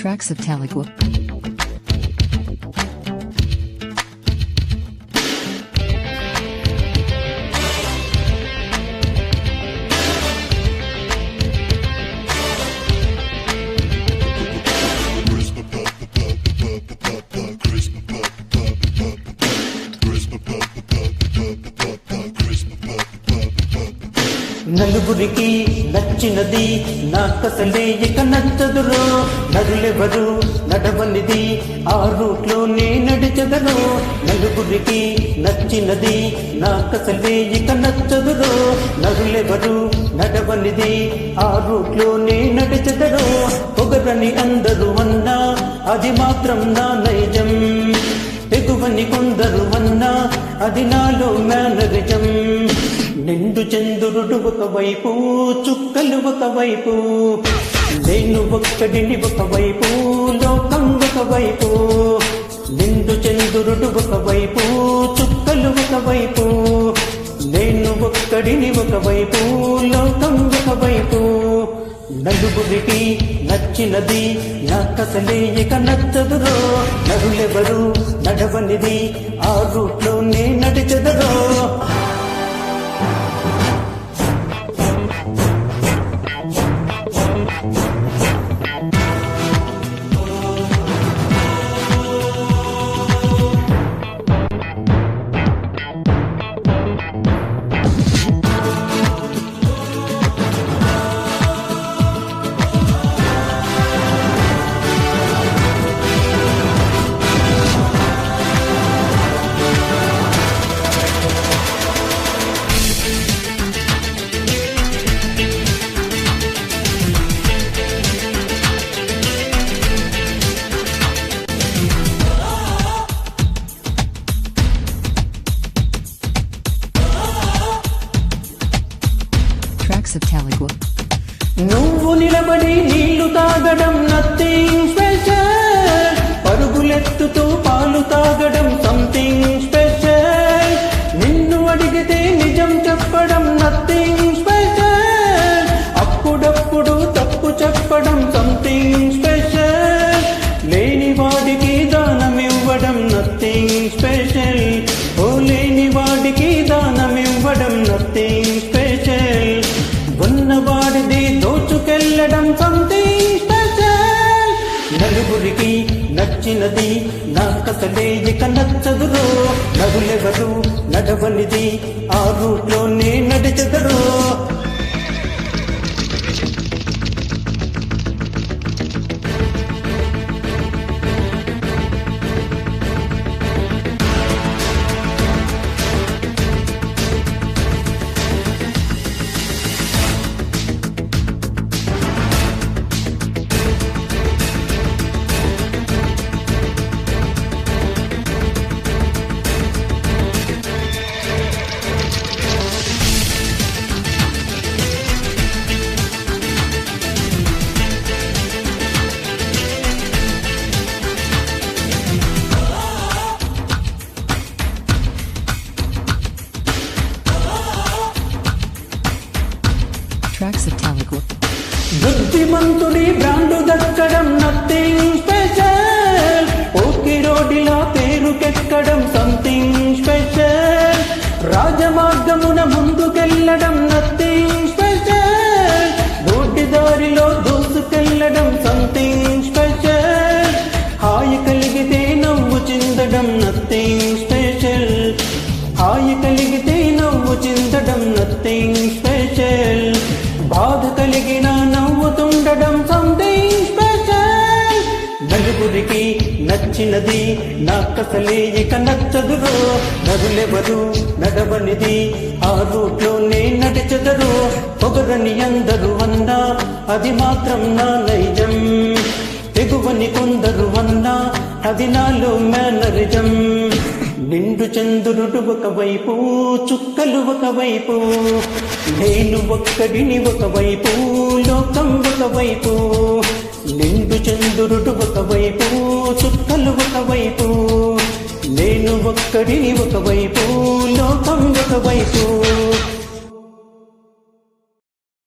Tracks of Telugu. నలుగురికి నచ్చినది నాకసలే ఇక నచ్చదురో. నరులెవరు నడవనిది ఆ రూట్లోనే నడిచెదరు. నలుగురికి నచ్చినది నాకసలే ఇక నచ్చదురో. నరులెవరు నడవనిది ఆ రూట్లోనే నడిచెదరు. పొగరని అందరూ అన్నా అది మాత్రం నా నైజం. ఎగువని కొందరు అన్నా అది నాలో మేనరిజం. నిండు చంద్రుడు ఒకవైపు, చుక్కలు ఒకవైపు, నేను ఒక్కడిని ఒకవైపు, లోకం ఒకవైపు. నిండు చంద్రుడు ఒకవైపు, చుక్కలు ఒకవైపు, నేను ఒక్కడిని ఒకవైపు, లోకం ఒకవైపు. నలుగురికి నచ్చినది నాకసలే ఇక నచ్చదురో. నరులెవరు నడవనిది ఆ రూట్లోనే నడిచెదరో. Tracks of Telugu. నువ్వు నిలబడి నీళ్లు తాగడం నథింగ్ స్పెషల్. పరుగులెత్తుతూ పాలు తాగడం సంథింగ్ స్పెషల్. నిన్ను అడిగితే నిజం చెప్పడం నథింగ్ స్పెషల్. అప్పుడప్పుడు తప్పు చెప్పడం సంథింగ్ స్పెషల్. లేని వాడికి దానమివ్వడం నథింగ్ స్పెషల్. ఓ లేని వాడికి దానమివ్వడం నథింగ్ స్పెషల్. ఉన్నవాడిది దోచుకెళ్ళడం సంథింగ్ స్పెషల్. నలుగురికి నచ్చినది నాకసలే ఇక నచ్చదురో. నరులెవరు నడవనిది ఆ రూట్లోనే నడిచెదరు. Tracks of Telugu. బుద్ధిమంతుడి బ్రాండు దక్కడం నథింగ్ స్పెషల్. ఓకే రోడ్డులా పేరుకెక్కడం సంథింగ్ స్పెషల్. రాజమార్గమున ముందుకెళ్ళడం నథింగ్ స్పెషల్. రోడ్డు దారిలో దూసుకెళ్ళడం సంథింగ్ స్పెషల్. హాయి కలిగితే నవ్వు చిందడం నథింగ్ స్పెషల్. హాయి కలిగితే నవ్వు చిందడం నథింగ్ స్పెషల్. బాధ కలిగిన నవ్వుతుండడం సంథింగ్ స్పెషల్. నలుగురికి నచ్చినది నాకసలే ఇక నచ్చదురో. నరులెవరు నడవనిది ఆ రూట్లోనే నడిచెదరు. పొగరని అందరూ అన్నా అది మాత్రం నా నైజం. ఎగువని కొందరు అన్నా అది నాలో మేనరిజం. నిండు చంద్రుడు ఒకవైపు, చుక్కలు ఒకవైపు, నేను ఒక్కడిని ఒకవైపు, లోకం ఒకవైపు. నిండు చంద్రుడు ఒకవైపు, చుక్కలు ఒకవైపు, నేను ఒక్కడిని ఒకవైపు, లోకం ఒకవైపు.